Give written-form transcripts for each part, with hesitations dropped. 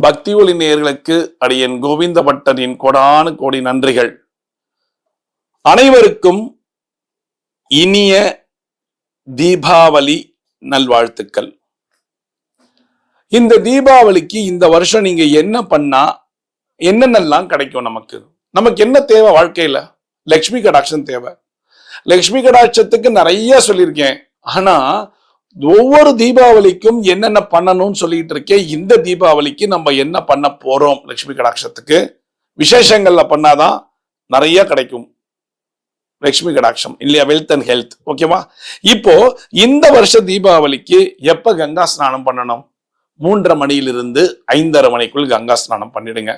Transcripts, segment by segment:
பக்தி ஒளி நேயர்களுக்கு அடியன் கோவிந்த பட்டரின் கோடானு கோடி நன்றிகள். அனைவருக்கும் இனிய தீபாவளி நல்வாழ்த்துக்கள். இந்த தீபாவளிக்கு இந்த வருஷம் நீங்க என்ன பண்ணா என்னென்னலாம் கிடைக்கும்? நமக்கு என்ன தேவை வாழ்க்கையில? லட்சுமி கடாட்சம் தேவை. லட்சுமி கடாட்சத்துக்கு நிறைய சொல்லியிருக்கேன். ஆனா ஒவ்வொரு தீபாவளிக்கும் என்னென்ன பண்ணணும்னு சொல்லிட்டு இருக்கேன். இந்த தீபாவளிக்கு நம்ம என்ன பண்ண போறோம்? லட்சுமி கடாட்சத்துக்கு விசேஷங்கள்ல பண்ணாதான் நிறைய கிடைக்கும் லட்சுமி கடாட்சம் இல்லையா? Wealth and health. ஓகேவா? இப்போ இந்த வருஷ தீபாவளிக்கு எப்ப கங்கா ஸ்நானம் பண்ணணும்? 3:30 மணியிலிருந்து 5:30 மணிக்குள் கங்கா ஸ்நானம் பண்ணிடுங்க.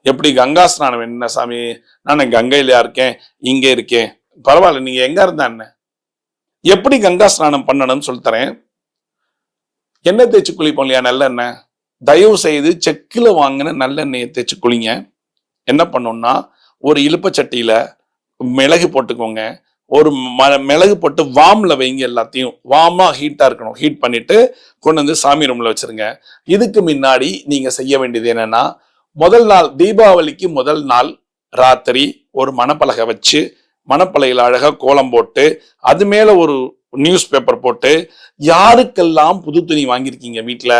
எப்படி கங்கா ஸ்நானம்? என்ன சாமி, நான் கங்கையிலயா இருக்கேன், இங்கே இருக்கேன். பரவாயில்ல, நீங்க எங்க இருந்தா என்ன? எப்படி கங்கா ஸ்நானம் பண்ணணும்னு சொல்லித்தரேன். எண்ணெய் தேய்ச்சி குளிப்போம் இல்லையா? நல்லெண்ணெய். தயவு செய்து செக்கில் வாங்கின நல்லெண்ணெயை தேய்ச்சி குளிங்க. என்ன பண்ணணும்னா, ஒரு இலுப்பச்சட்டியில மிளகு போட்டுக்கோங்க. ஒரு மிளகு போட்டு வார்ம்ல வைங்க. எல்லாத்தையும் வார்மா ஹீட்டா இருக்கணும். ஹீட் பண்ணிட்டு கொண்டு வந்து சாமி ரூம்ல வச்சிருங்க. இதுக்கு முன்னாடி நீங்க செய்ய வேண்டியது என்னன்னா, முதல் நாள் தீபாவளிக்கு முதல் நாள் ராத்திரி ஒரு மணப்பலகை வச்சு, மணப்பலகையில் அழகா கோலம் போட்டு, அது மேல ஒரு நியூஸ் பேப்பர் போட்டு, யாருக்கெல்லாம் புது துணி வாங்கியிருக்கீங்க வீட்டுல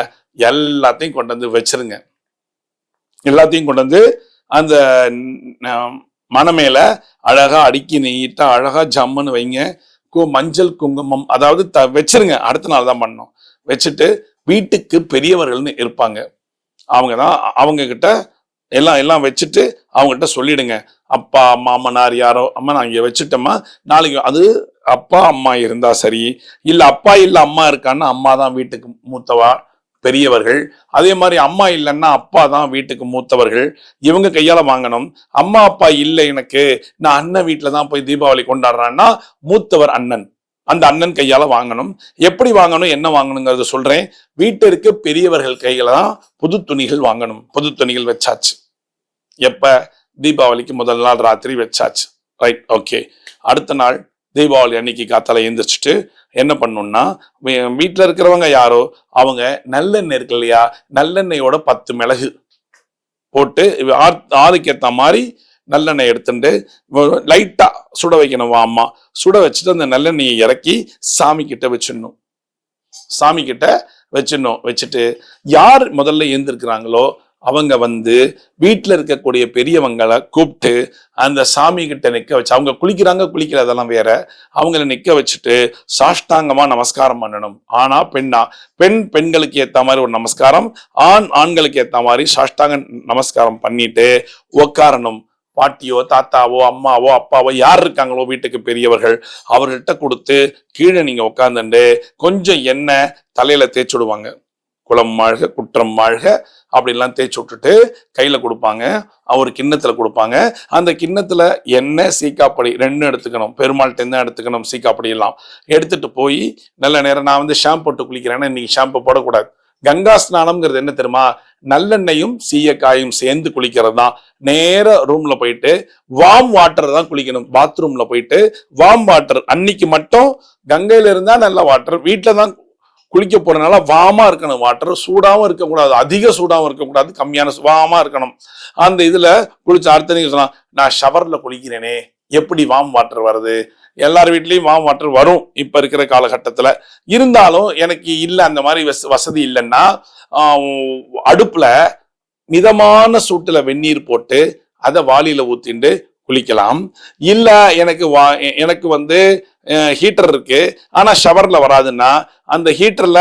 எல்லாத்தையும் கொண்டு வந்து வச்சிருங்க. எல்லாத்தையும் கொண்டு வந்து அந்த மணமேல அழகா அடுக்கி நீட்டா அழகா ஜம்முன்னு வைங்க. மஞ்சள் குங்குமம் அதாவது வச்சிருங்க. அடுத்த நாள் தான் பண்ணணும். வச்சுட்டு வீட்டுக்கு பெரியவர்கள்னு இருப்பாங்க, அவங்க கிட்ட எல்லாம் வச்சுட்டு அவங்ககிட்ட சொல்லிடுங்க. அப்பா மாமனார் யாரோ, அம்மா நான் இங்க வச்சுட்டோமா, நாளைக்கு அது அப்பா அம்மா இருந்தா சரி, இல்ல அப்பா இல்ல அம்மா இருக்கான்னா அம்மா தான் வீட்டுக்கு மூத்தவா பெரியவர்கள். அதே மாதிரி அம்மா இல்லைன்னா அப்பா தான் வீட்டுக்கு மூத்தவர்கள். இவங்க கையால வாங்கணும். அம்மா அப்பா இல்லை, எனக்கு நான் அண்ணன் வீட்டுல தான் போய் தீபாவளி கொண்டாடுறான்னா மூத்தவர் அண்ணன், அந்த அண்ணன் கையால வாங்கணும். எப்படி வாங்கணும், என்ன வாங்கணுங்கிறத சொல்றேன். வீட்டிற்கு பெரியவர்கள் கையில தான் புது துணிகள் வாங்கணும். புது துணிகள் வச்சாச்சு. எப்ப? தீபாவளிக்கு முதல் நாள் ராத்திரி வச்சாச்சு. Right, okay. அடுத்த நாள் தீபாவளி அன்னைக்கு காத்தால எழுந்திரிச்சிட்டு என்ன பண்ணணும்னா, வீட்டுல இருக்கிறவங்க யாரோ அவங்க நல்லெண்ணெய் இருக்கு இல்லையா, நல்லெண்ணெயோட 10 மிளகு போட்டு ஆளுக்கு ஏத்த மாதிரி நல்லெண்ணெய் எடுத்துட்டு லைட்டா சுட வைக்கணும். அம்மா சுட வச்சுட்டு அந்த நல்லெண்ணெயை இறக்கி சாமி கிட்ட வச்சிடணும். வச்சுட்டு யார் முதல்ல எழுந்திருக்கிறாங்களோ அவங்க வந்து வீட்டுல இருக்கக்கூடிய பெரியவங்களை கூப்பிட்டு அந்த சாமி கிட்ட நிக்க வச்சு, அவங்க குளிக்கிறதெல்லாம் வேற, அவங்களை நிக்க வச்சுட்டு சாஷ்டாங்கமா நமஸ்காரம் பண்ணணும். ஆனா பெண்களுக்கு ஏத்த மாதிரி ஒரு நமஸ்காரம், ஆண்களுக்கு ஏத்த மாதிரி சாஷ்டாங்க நமஸ்காரம் பண்ணிட்டு உட்காரணும். பாட்டியோ தாத்தாவோ அம்மாவோ அப்பாவோ யார் இருக்காங்களோ வீட்டுக்கு பெரியவர்கள் அவர்கிட்ட கொடுத்து கீழே நீங்க உட்கார்ந்துட்டு கொஞ்சம் எண்ணெய் தலையில தேய்ச்சி விடுவாங்க. குளம் வாழ்க குற்றம் வாழ்க அப்படிலாம் தேய்ச்சி விட்டுட்டு கையில கொடுப்பாங்க. ஒரு கிண்ணத்துல கொடுப்பாங்க. அந்த கிண்ணத்துல எண்ணெய் சீக்காப்படி 2 எடுத்துக்கணும். பெருமாள்கிட்ட தான் எடுத்துக்கணும். சீக்காப்படி எல்லாம் எடுத்துட்டு போய் நல்ல நேரம் நான் வந்து ஷாம்பு போட்டு குளிக்கிறேன்னா இன்னைக்கு ஷாம்பு போடக்கூடாது. கங்கா ஸ்நானம்ங்கிறது என்ன தெரியுமா? நல்லெண்ணெயும் சீயக்காயும் சேர்ந்து குளிக்கிறது தான். நேர ரூம்ல போயிட்டு வார்ம் வாட்டர் தான் குளிக்கணும். பாத்ரூம்ல போயிட்டு வார்ம் வாட்டர், அன்னைக்கு மட்டும் கங்கையில இருந்தா நல்ல வாட்டர், வீட்டுல தான் குளிக்க போறதுனால வாமா இருக்கணும். வாட்டர் சூடாவும் இருக்கக்கூடாது, அதிக சூடாவும் இருக்கக்கூடாது, கம்மியான வாமா இருக்கணும். அந்த இதுல குளிச்சு அடுத்த நீங்க சொன்னா, நான் ஷவர்ல குளிக்கிறேனே, எப்படி வார்ம் வாட்டர் வருது? எல்லார் வீட்லயும் வார்ம் வாட்டர் வரும் இப்ப இருக்கிற காலகட்டத்துல. இருந்தாலும் எனக்கு இல்ல அந்த மாதிரி வசதி இல்லைன்னா அடுப்புல மிதமான சூட்டுல வெந்நீர் போட்டு அதை வாளியில ஊத்திண்டு குளிக்கலாம். இல்ல எனக்கு வந்து ஹீட்டர் இருக்கு ஆனா ஷவர்ல வராதுன்னா அந்த ஹீட்டர்ல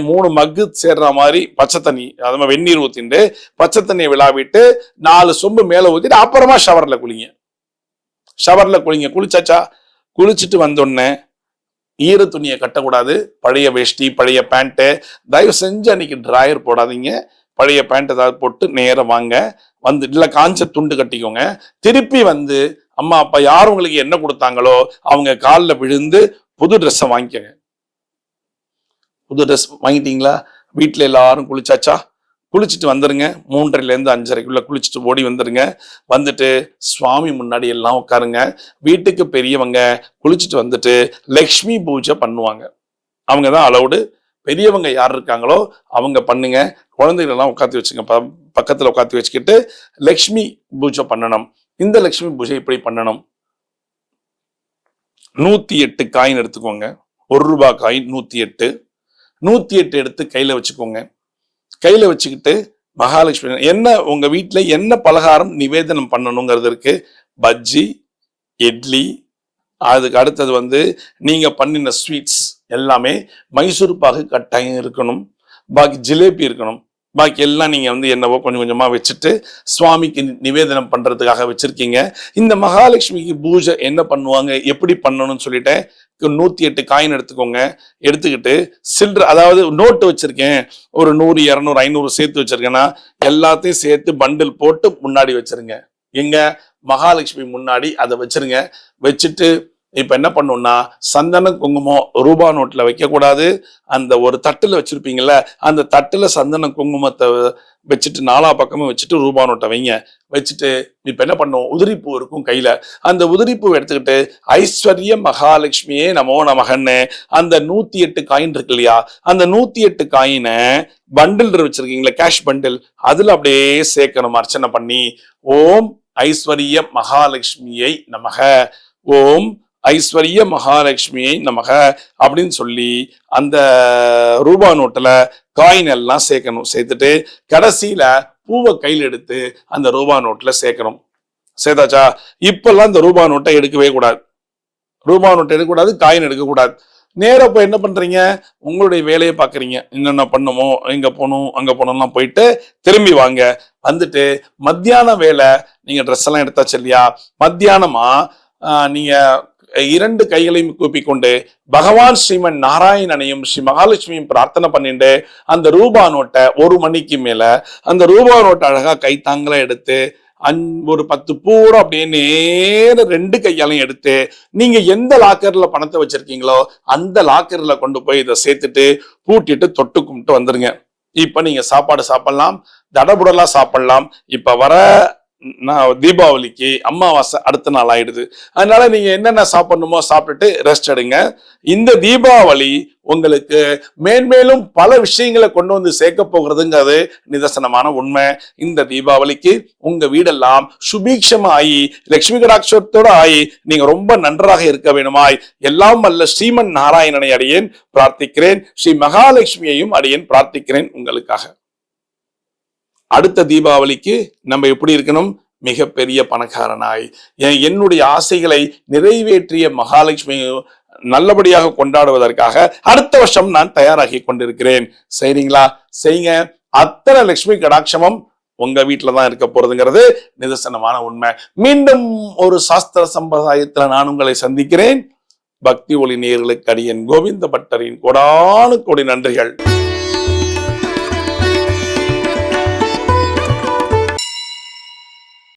3 மக்கு சேர்ற மாதிரி பச்சை தண்ணி, அது மாதிரி வெந்நீர் ஊத்திட்டு பச்சை தண்ணியை விழாவிட்டு 4 சொம்பு மேல ஊத்திட்டு அப்புறமா ஷவர்ல குளிங்க. குளிச்சாச்சா? குளிச்சுட்டு வந்தோடனே ஈர துணியை கட்டக்கூடாது. பழைய வேஷ்டி பழைய பேண்ட்டு தயவு செஞ்சு அன்னைக்கு டிராயர் போடாதீங்க. பழைய பேண்ட் ஏதாவது போட்டு நேரம் வாங்க. வந்து இல்ல காஞ்ச துண்டு கட்டிக்கோங்க. திருப்பி வந்து அம்மா அப்பா யார் உங்களுக்கு என்ன கொடுத்தாங்களோ அவங்க காலில் விழுந்து புது ட்ரெஸ்ஸை வாங்கிக்கோங்க. புது ட்ரெஸ் வாங்கிட்டீங்களா? வீட்டுல எல்லாரும் குளிச்சாச்சா? குளிச்சுட்டு வந்துருங்க. 3:30லேருந்து 5:30க்குள்ள குளிச்சுட்டு ஓடி வந்துருங்க. வந்துட்டு சுவாமி முன்னாடி எல்லாம் உட்காருங்க. வீட்டுக்கு பெரியவங்க குளிச்சுட்டு வந்துட்டு லக்ஷ்மி பூஜை பண்ணுவாங்க. அவங்கதான் அலவுடு. பெரியவங்க யார் இருக்காங்களோ அவங்க பண்ணுங்க. குழந்தைகள் எல்லாம் உட்காந்து வச்சுங்க. பக்கத்துல உட்காந்து வச்சுக்கிட்டு லக்ஷ்மி பூஜை பண்ணணும். இந்த லக்ஷ்மி பூஜை இப்படி பண்ணணும். 108 காயின் எடுத்துக்கோங்க. 1 ரூபாய் காயின் 108. 108 எடுத்து கையில வச்சுக்கோங்க. கையில வச்சுக்கிட்டு மகாலட்சுமி என்ன உங்க வீட்டுல என்ன பலகாரம் நிவேதனம் பண்ணணுங்கிறது இருக்கு. பஜ்ஜி, இட்லி, அதுக்கு அடுத்தது நீங்க பண்ணின ஸ்வீட்ஸ் எல்லாமே மைசூர் பாகு கட்டாயம் இருக்கணும். பாக்கி ஜிலேபி இருக்கணும். பாக்கி எல்லாம் நீங்க என்னவோ கொஞ்சம் கொஞ்சமா வச்சுட்டு சுவாமிக்கு நிவேதனம் பண்றதுக்காக வச்சிருக்கீங்க. இந்த மகாலட்சுமிக்கு பூஜை என்ன பண்ணுவாங்க, எப்படி பண்ணணும்னு சொல்லிட்டேன். 108 காயின் எடுத்துக்கோங்க. எடுத்துக்கிட்டு சில்லற, அதாவது நோட்டு வச்சிருக்கேன், ஒரு 100, 200, 500 சேர்த்து வச்சிருக்கேன்னா எல்லாத்தையும் சேர்த்து பண்டில் போட்டு முன்னாடி வச்சிருங்க. எங்க மகாலட்சுமி முன்னாடி அதை வச்சிருங்க. வச்சுட்டு இப்ப என்ன பண்ணும்னா, சந்தன குங்குமம் ரூபா நோட்ல வைக்க கூடாது. அந்த ஒரு தட்டுல வச்சிருப்பீங்கல்ல, அந்த தட்டுல சந்தன குங்குமத்தை வச்சுட்டு 4 பக்கமும் வச்சுட்டு ரூபா நோட்டை வைங்க. வச்சுட்டு இப்ப என்ன பண்ணும், உதிரிப்பூ இருக்கும் கையில. அந்த உதிரிப்பூ எடுத்துக்கிட்டு ஐஸ்வர்ய மகாலட்சுமியே நமோ நமகன்னு அந்த 108 காயின் இருக்கு இல்லையா, அந்த 108 காயினை பண்டில் வச்சிருக்கீங்களா, கேஷ் பண்டில், அதுல அப்படியே சேர்க்கணும். அர்ச்சனை பண்ணி ஓம் ஐஸ்வர்ய மகாலட்சுமியை நமக, ஓம் ஐஸ்வர்ய மகாலட்சுமியை நமக அப்படின்னு சொல்லி அந்த ரூபா நோட்டுல காயின் எல்லாம் சேர்க்கணும். சேர்த்துட்டு கடைசியில பூவை கையில் எடுத்து அந்த ரூபா நோட்டுல சேர்க்கணும். சேர்த்தாச்சா? இப்பெல்லாம் இந்த ரூபா நோட்டை எடுக்கவே கூடாது. ரூபா நோட்டை எடுக்கக்கூடாது, காயின் எடுக்கக்கூடாது. நேர போய் என்ன பண்றீங்க, உங்களுடைய வேலையை பாக்குறீங்க. என்னென்ன பண்ணுமோ, எங்க போகணும் அங்க போனோம்லாம் போயிட்டு திரும்பி வாங்க. வந்துட்டு மத்தியான வேலை நீங்க ட்ரெஸ் எல்லாம் எடுத்தாச்சு இல்லையா, மத்தியானமா நீங்க 2 கைகளையும் கூப்பிக்கொண்டு பகவான் ஸ்ரீமன் நாராயணனையும் ஸ்ரீ மகாலட்சுமியும் பிரார்த்தனை பண்ணிட்டு அந்த ரூபா நோட்டை 1 மணிக்கு மேல அந்த ரூபா நோட்டை அழகா கை தாங்களா எடுத்து ஒரு 10 பூரா அப்படியே நேர 2 கையாலையும் எடுத்து நீங்க எந்த லாக்கர்ல பணத்தை வச்சிருக்கீங்களோ அந்த லாக்கர்ல கொண்டு போய் இதை சேர்த்துட்டு பூட்டிட்டு தொட்டு கும்பிட்டு வந்துருங்க. இப்ப நீங்க சாப்பாடு சாப்பிடலாம், தடபுடலா சாப்பிடலாம். இப்ப வர தீபாவளிக்கு அமாவாசை அடுத்த நாள் ஆயிடுது. அதனால நீங்க என்னென்ன சாப்பிடணுமோ சாப்பிட்டுட்டு ரெஸ்ட் எடுங்க. இந்த தீபாவளி உங்களுக்கு மேன்மேலும் பல விஷயங்களை கொண்டு வந்து சேர்க்க போகிறதுங்கிறது நிதர்சனமான உண்மை. இந்த தீபாவளிக்கு உங்க வீடெல்லாம் சுபீட்சமா ஆகி லட்சுமி கடாட்சத்தோட ஆகி நீங்க ரொம்ப நன்றாக இருக்க வேணுமாய் எல்லாம் வல்ல ஸ்ரீமன் நாராயணனை அடியேன் பிரார்த்திக்கிறேன். ஸ்ரீ மகாலட்சுமியையும் அடியேன் பிரார்த்திக்கிறேன் உங்களுக்காக. அடுத்த தீபாவளிக்கு நம்ம எப்படி இருக்கணும், மிகப்பெரிய பணக்காரனாய் என்னுடைய ஆசைகளை நிறைவேற்றிய மகாலட்சுமி நல்லபடியாக கொண்டாடுவதற்காக அடுத்த வருஷம் நான் தயாராகி கொண்டிருக்கிறேன். சரிங்களா? செய்யுங்க. அத்தனை லட்சுமி கடாட்சமும் உங்க வீட்டுலதான் இருக்க போறதுங்கிறது நிதர்சனமான உண்மை. மீண்டும் ஒரு சாஸ்திர சம்பிரதாயத்துல நான் உங்களை சந்திக்கிறேன். பக்தி ஒளி நேயர்களுக்கு அடியேன் கோவிந்த பட்டரின் கோடானு கோடி நன்றிகள்.